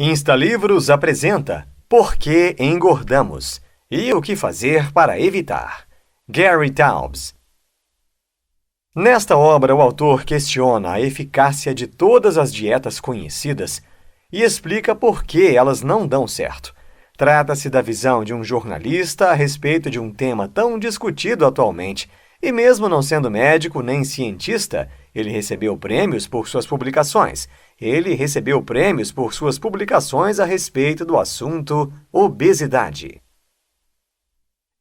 Instalivros apresenta Por que engordamos e o que fazer para evitar. Gary Taubes. Nesta obra, o autor questiona a eficácia de todas as dietas conhecidas e explica por que elas não dão certo. Trata-se da visão de um jornalista a respeito de um tema tão discutido atualmente, e mesmo não sendo médico nem cientista, ele recebeu prêmios por suas publicações. Ele recebeu prêmios por suas publicações a respeito do assunto obesidade.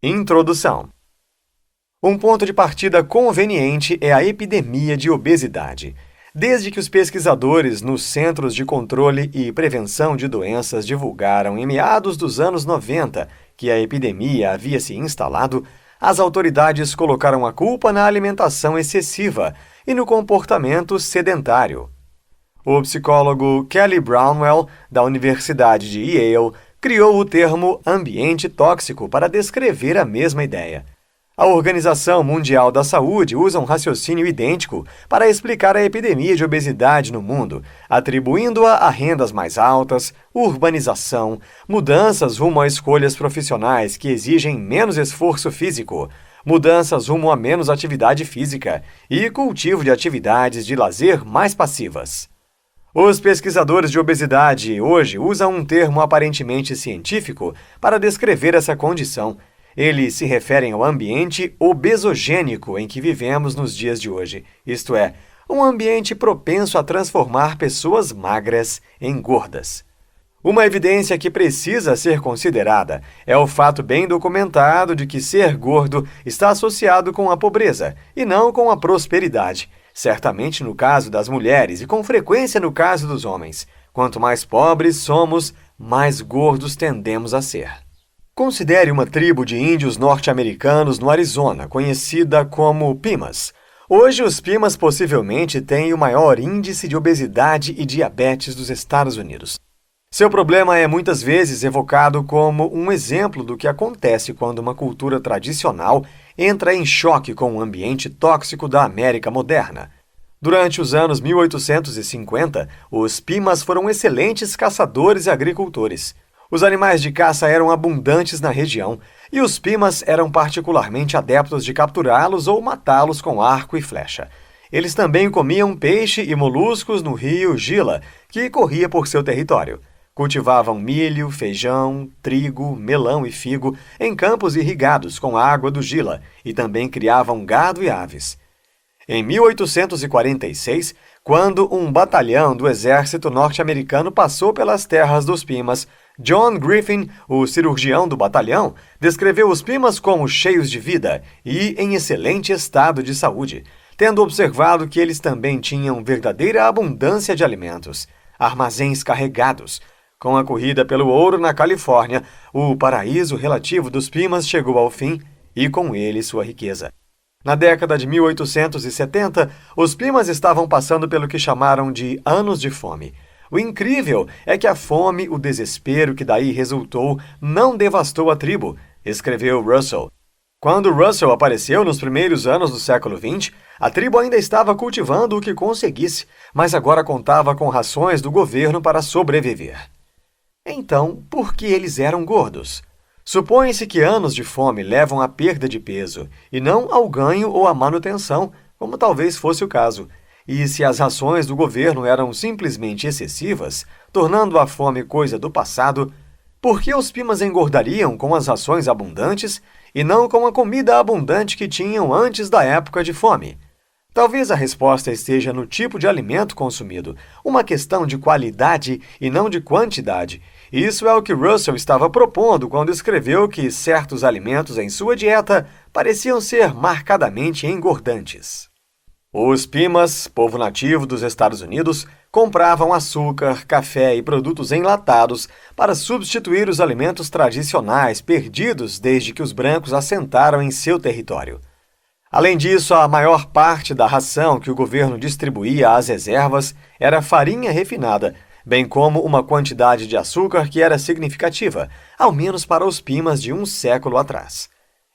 Introdução. Um ponto de partida conveniente é a epidemia de obesidade. Desde que os pesquisadores nos Centros de Controle e Prevenção de Doenças divulgaram em meados dos anos 90 que a epidemia havia se instalado, as autoridades colocaram a culpa na alimentação excessiva e no comportamento sedentário. O psicólogo Kelly Brownell, da Universidade de Yale, criou o termo ambiente tóxico para descrever a mesma ideia. A Organização Mundial da Saúde usa um raciocínio idêntico para explicar a epidemia de obesidade no mundo, atribuindo-a a rendas mais altas, urbanização, mudanças rumo a escolhas profissionais que exigem menos esforço físico, mudanças rumo a menos atividade física e cultivo de atividades de lazer mais passivas. Os pesquisadores de obesidade hoje usam um termo aparentemente científico para descrever essa condição. Eles se referem ao ambiente obesogênico em que vivemos nos dias de hoje, isto é, um ambiente propenso a transformar pessoas magras em gordas. Uma evidência que precisa ser considerada é o fato bem documentado de que ser gordo está associado com a pobreza e não com a prosperidade, certamente no caso das mulheres e com frequência no caso dos homens. Quanto mais pobres somos, mais gordos tendemos a ser. Considere uma tribo de índios norte-americanos no Arizona, conhecida como Pimas. Hoje, os Pimas possivelmente têm o maior índice de obesidade e diabetes dos Estados Unidos. Seu problema é muitas vezes evocado como um exemplo do que acontece quando uma cultura tradicional entra em choque com o ambiente tóxico da América moderna. Durante os anos 1850, os Pimas foram excelentes caçadores e agricultores. Os animais de caça eram abundantes na região e os Pimas eram particularmente adeptos de capturá-los ou matá-los com arco e flecha. Eles também comiam peixe e moluscos no rio Gila, que corria por seu território. Cultivavam milho, feijão, trigo, melão e figo em campos irrigados com a água do Gila e também criavam gado e aves. Em 1846, quando um batalhão do exército norte-americano passou pelas terras dos Pimas, John Griffin, o cirurgião do batalhão, descreveu os Pimas como cheios de vida e em excelente estado de saúde, tendo observado que eles também tinham verdadeira abundância de alimentos, armazéns carregados. Com a corrida pelo ouro na Califórnia, o paraíso relativo dos Pimas chegou ao fim e com ele sua riqueza. Na década de 1870, os Pimas estavam passando pelo que chamaram de anos de fome. O incrível é que a fome, o desespero que daí resultou, não devastou a tribo, escreveu Russell. Quando Russell apareceu nos primeiros anos do século XX, a tribo ainda estava cultivando o que conseguisse, mas agora contava com rações do governo para sobreviver. Então, por que eles eram gordos? Supõe-se que anos de fome levam à perda de peso, e não ao ganho ou à manutenção, como talvez fosse o caso. E se as rações do governo eram simplesmente excessivas, tornando a fome coisa do passado, por que os Pimas engordariam com as rações abundantes e não com a comida abundante que tinham antes da época de fome? Talvez a resposta esteja no tipo de alimento consumido, uma questão de qualidade e não de quantidade. Isso é o que Russell estava propondo quando escreveu que certos alimentos em sua dieta pareciam ser marcadamente engordantes. Os Pimas, povo nativo dos Estados Unidos, compravam açúcar, café e produtos enlatados para substituir os alimentos tradicionais perdidos desde que os brancos assentaram em seu território. Além disso, a maior parte da ração que o governo distribuía às reservas era farinha refinada, bem como uma quantidade de açúcar que era significativa, ao menos para os Pimas de um século atrás.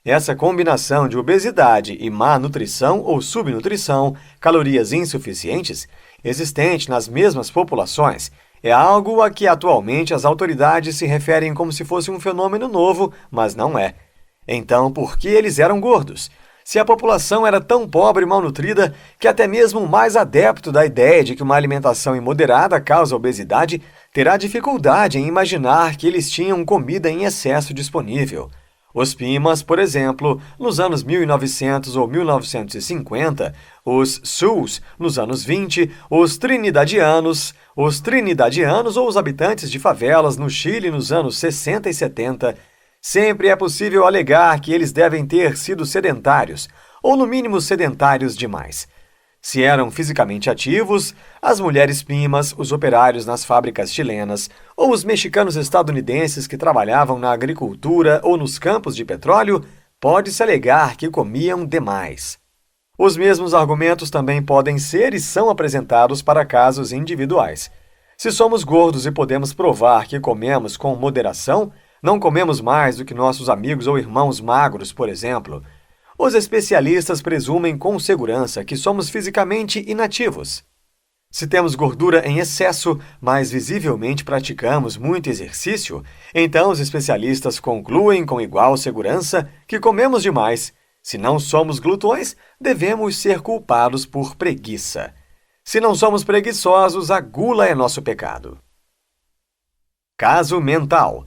Essa combinação de obesidade e má nutrição ou subnutrição, calorias insuficientes, existente nas mesmas populações, É algo a que atualmente as autoridades se referem como se fosse um fenômeno novo, mas não é. Então, por que eles eram gordos? Se a população era tão pobre e malnutrida que até mesmo o mais adepto da ideia de que uma alimentação imoderada causa obesidade terá dificuldade em imaginar que eles tinham comida em excesso disponível. Os Pimas, por exemplo, nos anos 1900 ou 1950, os Sioux nos anos 20, os Trinidadianos ou os habitantes de favelas no Chile nos anos 60 e 70, sempre é possível alegar que eles devem ter sido sedentários, ou no mínimo sedentários demais. Se eram fisicamente ativos, as mulheres pimas, os operários nas fábricas chilenas, ou os mexicanos estadunidenses que trabalhavam na agricultura ou nos campos de petróleo, pode-se alegar que comiam demais. Os mesmos argumentos também podem ser e são apresentados para casos individuais. Se somos gordos e podemos provar que comemos com moderação, não comemos mais do que nossos amigos ou irmãos magros, por exemplo. Os especialistas presumem com segurança que somos fisicamente inativos. Se temos gordura em excesso, mas visivelmente praticamos muito exercício, então os especialistas concluem com igual segurança que comemos demais. Se não somos glutões, devemos ser culpados por preguiça. Se não somos preguiçosos, a gula é nosso pecado. Caso mental.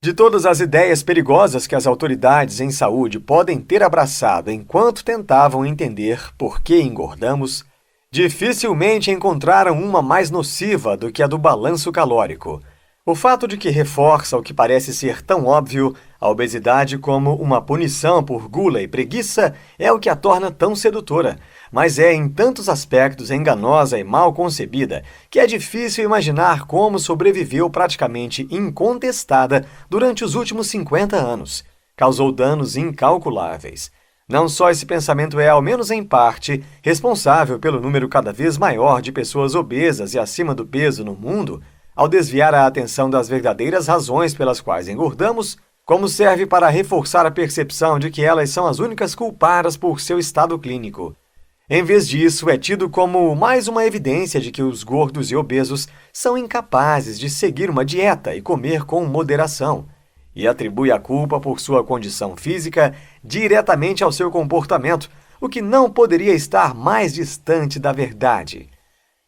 De todas as ideias perigosas que as autoridades em saúde podem ter abraçado enquanto tentavam entender por que engordamos, dificilmente encontraram uma mais nociva do que a do balanço calórico. O fato de que reforça o que parece ser tão óbvio, a obesidade como uma punição por gula e preguiça, é o que a torna tão sedutora, mas é em tantos aspectos enganosa e mal concebida que é difícil imaginar como sobreviveu praticamente incontestada durante os últimos 50 anos. Causou danos incalculáveis. Não só esse pensamento é, ao menos em parte, responsável pelo número cada vez maior de pessoas obesas e acima do peso no mundo, ao desviar a atenção das verdadeiras razões pelas quais engordamos, como serve para reforçar a percepção de que elas são as únicas culpadas por seu estado clínico. Em vez disso, é tido como mais uma evidência de que os gordos e obesos são incapazes de seguir uma dieta e comer com moderação, e atribui a culpa por sua condição física diretamente ao seu comportamento, o que não poderia estar mais distante da verdade.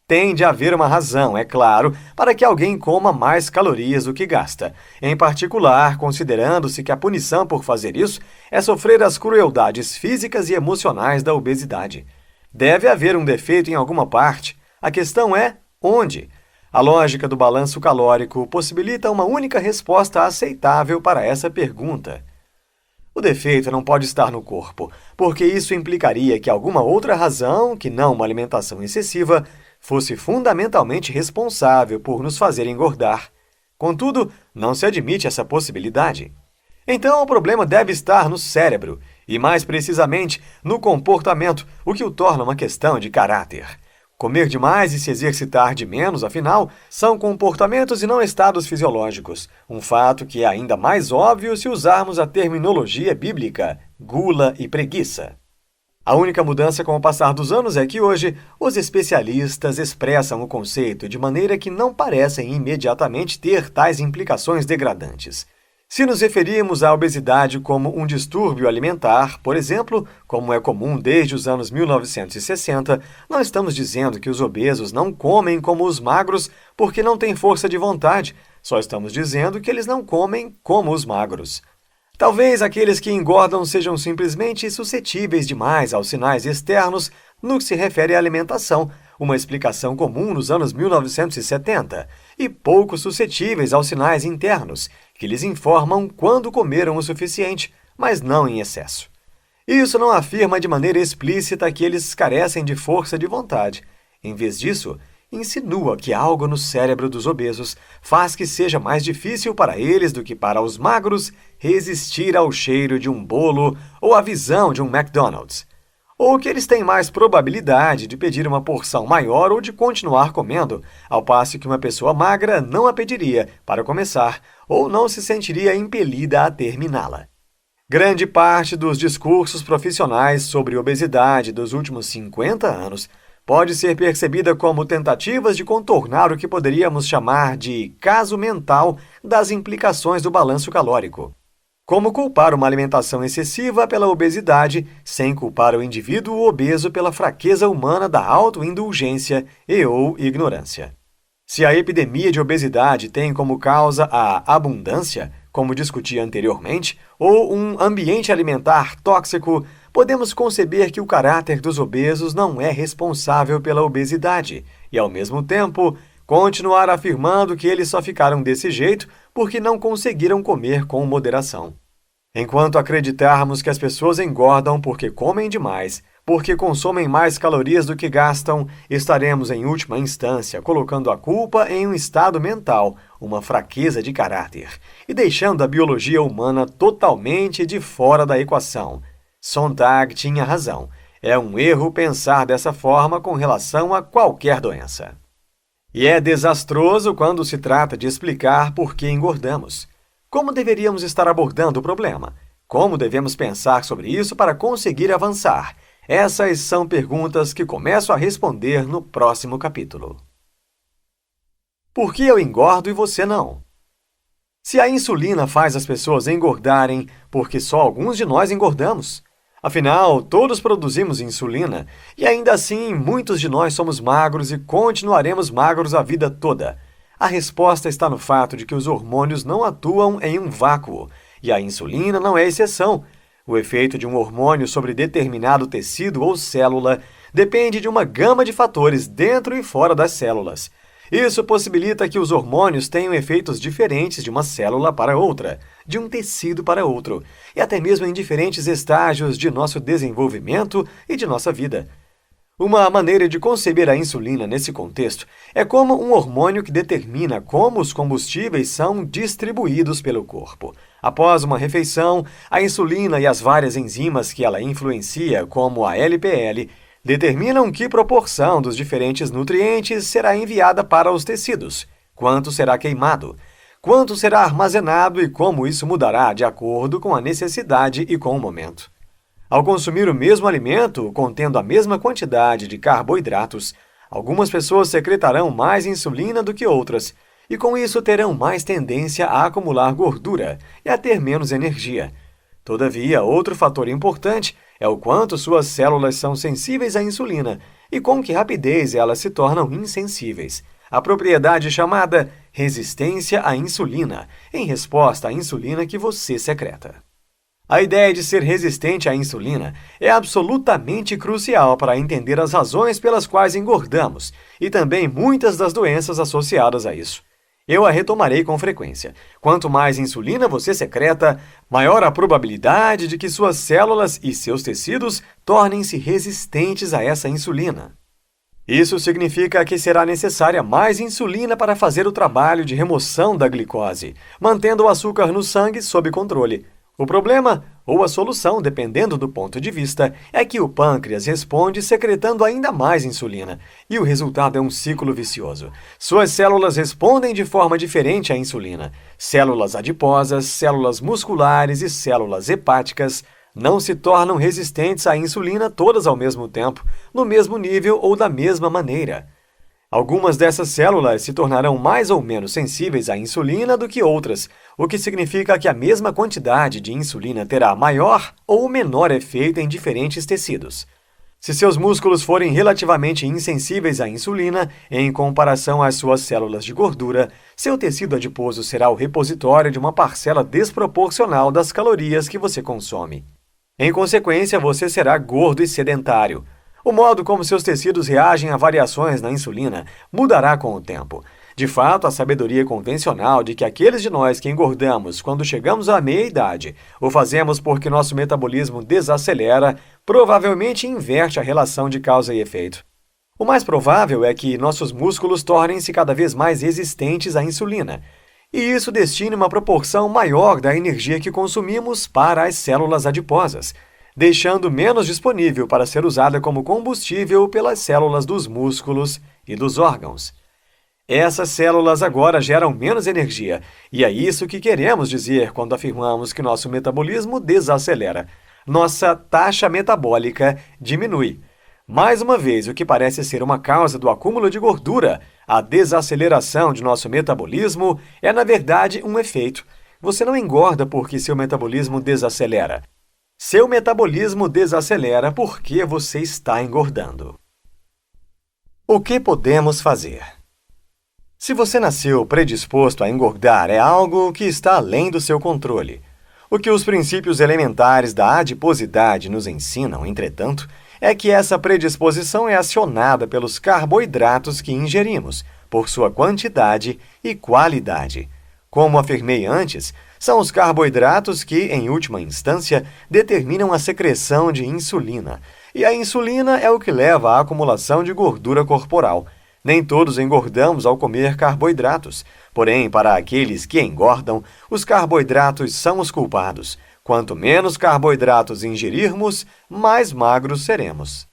Tem de haver uma razão, é claro, para que alguém coma mais calorias do que gasta, em particular considerando-se que a punição por fazer isso é sofrer as crueldades físicas e emocionais da obesidade. Deve haver um defeito em alguma parte, a questão é onde. A lógica do balanço calórico possibilita uma única resposta aceitável para essa pergunta. O defeito não pode estar no corpo, porque isso implicaria que alguma outra razão, que não uma alimentação excessiva, fosse fundamentalmente responsável por nos fazer engordar. Contudo, não se admite essa possibilidade. Então, o problema deve estar no cérebro, e mais precisamente no comportamento, o que o torna uma questão de caráter. Comer demais e se exercitar de menos, afinal, são comportamentos e não estados fisiológicos, um fato que é ainda mais óbvio se usarmos a terminologia bíblica, gula e preguiça. A única mudança com o passar dos anos é que hoje os especialistas expressam o conceito de maneira que não parecem imediatamente ter tais implicações degradantes. Se nos referimos à obesidade como um distúrbio alimentar, por exemplo, como é comum desde os anos 1960, não estamos dizendo que os obesos não comem como os magros porque não têm força de vontade, só estamos dizendo que eles não comem como os magros. Talvez aqueles que engordam sejam simplesmente suscetíveis demais aos sinais externos no que se refere à alimentação, uma explicação comum nos anos 1970, e pouco suscetíveis aos sinais internos, que lhes informam quando comeram o suficiente, mas não em excesso. Isso não afirma de maneira explícita que eles carecem de força de vontade. Em vez disso, insinua que algo no cérebro dos obesos faz que seja mais difícil para eles do que para os magros resistir ao cheiro de um bolo ou à visão de um McDonald's. Ou que eles têm mais probabilidade de pedir uma porção maior ou de continuar comendo, ao passo que uma pessoa magra não a pediria, para começar, ou não se sentiria impelida a terminá-la. Grande parte dos discursos profissionais sobre obesidade dos últimos 50 anos pode ser percebida como tentativas de contornar o que poderíamos chamar de caso mental das implicações do balanço calórico. Como culpar uma alimentação excessiva pela obesidade, sem culpar o indivíduo obeso pela fraqueza humana da autoindulgência e/ou ignorância. Se a epidemia de obesidade tem como causa a abundância, como discuti anteriormente, ou um ambiente alimentar tóxico, podemos conceber que o caráter dos obesos não é responsável pela obesidade e, ao mesmo tempo, continuar afirmando que eles só ficaram desse jeito porque não conseguiram comer com moderação. Enquanto acreditarmos que as pessoas engordam porque comem demais, porque consomem mais calorias do que gastam, estaremos, em última instância, colocando a culpa em um estado mental, uma fraqueza de caráter, e deixando a biologia humana totalmente de fora da equação. Sontag tinha razão. É um erro pensar dessa forma com relação a qualquer doença. E é desastroso quando se trata de explicar por que engordamos. Como deveríamos estar abordando o problema? Como devemos pensar sobre isso para conseguir avançar? Essas são perguntas que começo a responder no próximo capítulo. Por que eu engordo e você não? Se a insulina faz as pessoas engordarem, por que só alguns de nós engordamos? Afinal, todos produzimos insulina e ainda assim muitos de nós somos magros e continuaremos magros a vida toda. A resposta está no fato de que os hormônios não atuam em um vácuo, e a insulina não é exceção. O efeito de um hormônio sobre determinado tecido ou célula depende de uma gama de fatores dentro e fora das células. Isso possibilita que os hormônios tenham efeitos diferentes de uma célula para outra, de um tecido para outro, e até mesmo em diferentes estágios de nosso desenvolvimento e de nossa vida. Uma maneira de conceber a insulina nesse contexto é como um hormônio que determina como os combustíveis são distribuídos pelo corpo. Após uma refeição, a insulina e as várias enzimas que ela influencia, como a LPL, determinam que proporção dos diferentes nutrientes será enviada para os tecidos, quanto será queimado, quanto será armazenado e como isso mudará de acordo com a necessidade e com o momento. Ao consumir o mesmo alimento, contendo a mesma quantidade de carboidratos, algumas pessoas secretarão mais insulina do que outras, e com isso terão mais tendência a acumular gordura e a ter menos energia. Todavia, outro fator importante é o quanto suas células são sensíveis à insulina e com que rapidez elas se tornam insensíveis. A propriedade chamada resistência à insulina, em resposta à insulina que você secreta. A ideia de ser resistente à insulina é absolutamente crucial para entender as razões pelas quais engordamos e também muitas das doenças associadas a isso. Eu a retomarei com frequência. Quanto mais insulina você secreta, maior a probabilidade de que suas células e seus tecidos tornem-se resistentes a essa insulina. Isso significa que será necessária mais insulina para fazer o trabalho de remoção da glicose, mantendo o açúcar no sangue sob controle. O problema, ou a solução, dependendo do ponto de vista, é que o pâncreas responde secretando ainda mais insulina, e o resultado é um ciclo vicioso. Suas células respondem de forma diferente à insulina. Células adiposas, células musculares e células hepáticas não se tornam resistentes à insulina todas ao mesmo tempo, no mesmo nível ou da mesma maneira. Algumas dessas células se tornarão mais ou menos sensíveis à insulina do que outras, o que significa que a mesma quantidade de insulina terá maior ou menor efeito em diferentes tecidos. Se seus músculos forem relativamente insensíveis à insulina, em comparação às suas células de gordura, seu tecido adiposo será o repositório de uma parcela desproporcional das calorias que você consome. Em consequência, você será gordo e sedentário. O modo como seus tecidos reagem a variações na insulina mudará com o tempo. De fato, a sabedoria convencional de que aqueles de nós que engordamos quando chegamos à meia-idade o fazemos porque nosso metabolismo desacelera, provavelmente inverte a relação de causa e efeito. O mais provável é que nossos músculos tornem-se cada vez mais resistentes à insulina, e isso destine uma proporção maior da energia que consumimos para as células adiposas, deixando menos disponível para ser usada como combustível pelas células dos músculos e dos órgãos. Essas células agora geram menos energia, e é isso que queremos dizer quando afirmamos que nosso metabolismo desacelera. Nossa taxa metabólica diminui. Mais uma vez, o que parece ser uma causa do acúmulo de gordura, a desaceleração de nosso metabolismo, é na verdade um efeito. Você não engorda porque seu metabolismo desacelera. Seu metabolismo desacelera porque você está engordando. O que podemos fazer? Se você nasceu predisposto a engordar, é algo que está além do seu controle. O que os princípios elementares da adiposidade nos ensinam, entretanto, é que essa predisposição é acionada pelos carboidratos que ingerimos, por sua quantidade e qualidade. Como afirmei antes, são os carboidratos que, em última instância, determinam a secreção de insulina. E a insulina é o que leva à acumulação de gordura corporal. Nem todos engordamos ao comer carboidratos. Porém, para aqueles que engordam, os carboidratos são os culpados. Quanto menos carboidratos ingerirmos, mais magros seremos.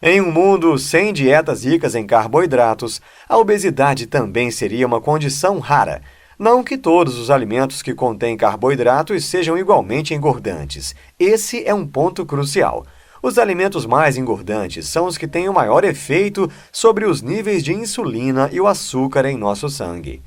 Em um mundo sem dietas ricas em carboidratos, a obesidade também seria uma condição rara. Não que todos os alimentos que contêm carboidratos sejam igualmente engordantes. Esse é um ponto crucial. Os alimentos mais engordantes são os que têm o maior efeito sobre os níveis de insulina e o açúcar em nosso sangue.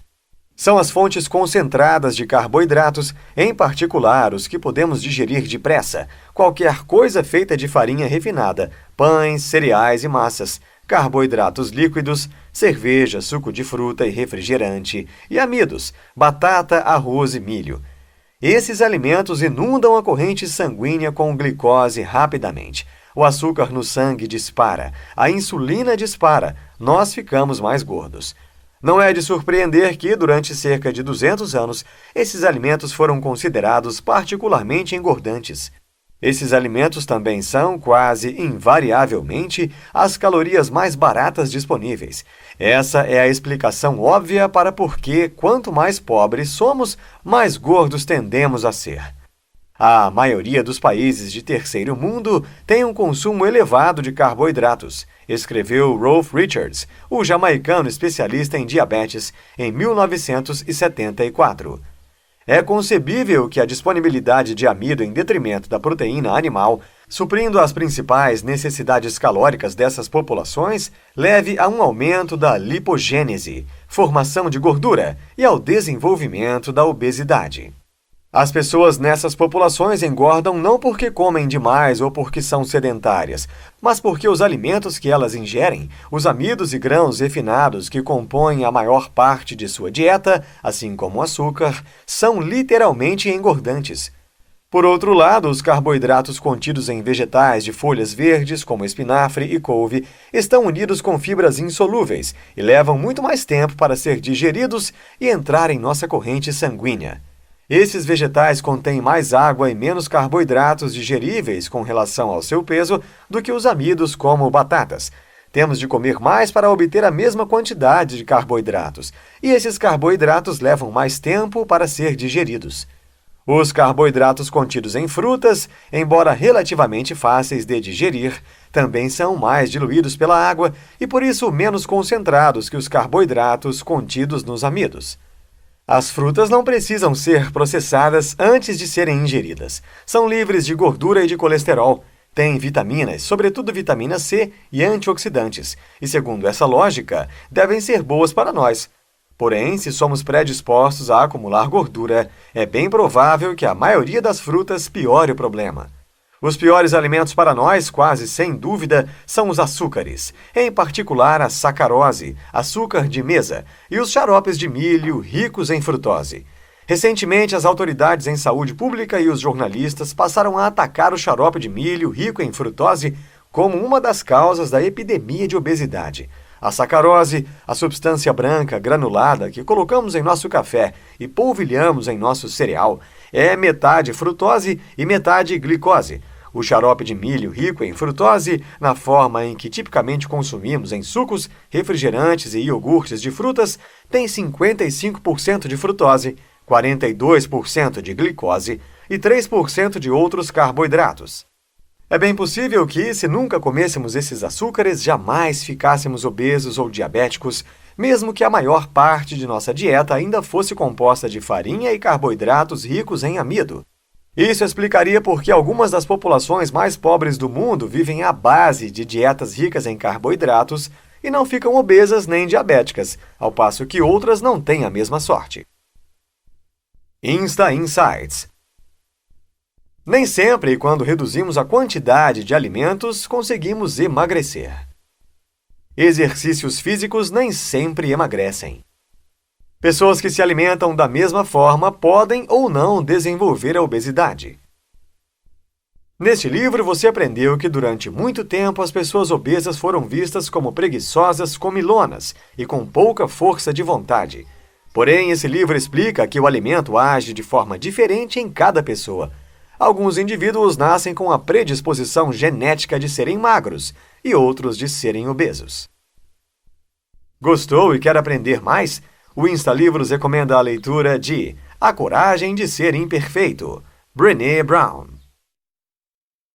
São as fontes concentradas de carboidratos, em particular os que podemos digerir depressa, qualquer coisa feita de farinha refinada, pães, cereais e massas, carboidratos líquidos, cerveja, suco de fruta e refrigerante, e amidos, batata, arroz e milho. Esses alimentos inundam a corrente sanguínea com glicose rapidamente. O açúcar no sangue dispara, a insulina dispara, nós ficamos mais gordos. Não é de surpreender que, durante cerca de 200 anos, esses alimentos foram considerados particularmente engordantes. Esses alimentos também são, quase invariavelmente, as calorias mais baratas disponíveis. Essa é a explicação óbvia para por que, quanto mais pobres somos, mais gordos tendemos a ser. A maioria dos países de terceiro mundo tem um consumo elevado de carboidratos, escreveu Rolf Richards, o jamaicano especialista em diabetes, em 1974. É concebível que a disponibilidade de amido em detrimento da proteína animal, suprindo as principais necessidades calóricas dessas populações, leve a um aumento da lipogênese, formação de gordura, e ao desenvolvimento da obesidade. As pessoas nessas populações engordam não porque comem demais ou porque são sedentárias, mas porque os alimentos que elas ingerem, os amidos e grãos refinados que compõem a maior parte de sua dieta, assim como o açúcar, são literalmente engordantes. Por outro lado, os carboidratos contidos em vegetais de folhas verdes, como espinafre e couve, estão unidos com fibras insolúveis e levam muito mais tempo para ser digeridos e entrar em nossa corrente sanguínea. Esses vegetais contêm mais água e menos carboidratos digeríveis com relação ao seu peso do que os amidos como batatas. Temos de comer mais para obter a mesma quantidade de carboidratos, e esses carboidratos levam mais tempo para ser digeridos. Os carboidratos contidos em frutas, embora relativamente fáceis de digerir, também são mais diluídos pela água e por isso menos concentrados que os carboidratos contidos nos amidos. As frutas não precisam ser processadas antes de serem ingeridas. São livres de gordura e de colesterol. Têm vitaminas, sobretudo vitamina C e antioxidantes, e segundo essa lógica, devem ser boas para nós. Porém, se somos predispostos a acumular gordura, é bem provável que a maioria das frutas piore o problema. Os piores alimentos para nós, quase sem dúvida, são os açúcares, em particular a sacarose, açúcar de mesa, e os xaropes de milho ricos em frutose. Recentemente, as autoridades em saúde pública e os jornalistas passaram a atacar o xarope de milho rico em frutose como uma das causas da epidemia de obesidade. A sacarose, a substância branca granulada que colocamos em nosso café e polvilhamos em nosso cereal, é metade frutose e metade glicose. O xarope de milho rico em frutose, na forma em que tipicamente consumimos em sucos, refrigerantes e iogurtes de frutas, tem 55% de frutose, 42% de glicose e 3% de outros carboidratos. É bem possível que, se nunca comêssemos esses açúcares, jamais ficássemos obesos ou diabéticos, mesmo que a maior parte de nossa dieta ainda fosse composta de farinha e carboidratos ricos em amido. Isso explicaria por que algumas das populações mais pobres do mundo vivem à base de dietas ricas em carboidratos e não ficam obesas nem diabéticas, ao passo que outras não têm a mesma sorte. Insta Insights. Nem sempre, quando reduzimos a quantidade de alimentos, conseguimos emagrecer. Exercícios físicos nem sempre emagrecem. Pessoas que se alimentam da mesma forma podem ou não desenvolver a obesidade. Neste livro, você aprendeu que durante muito tempo as pessoas obesas foram vistas como preguiçosas comilonas e com pouca força de vontade. Porém, esse livro explica que o alimento age de forma diferente em cada pessoa. Alguns indivíduos nascem com a predisposição genética de serem magros e outros de serem obesos. Gostou e quer aprender mais? O Insta Livros recomenda a leitura de A Coragem de Ser Imperfeito, Brené Brown.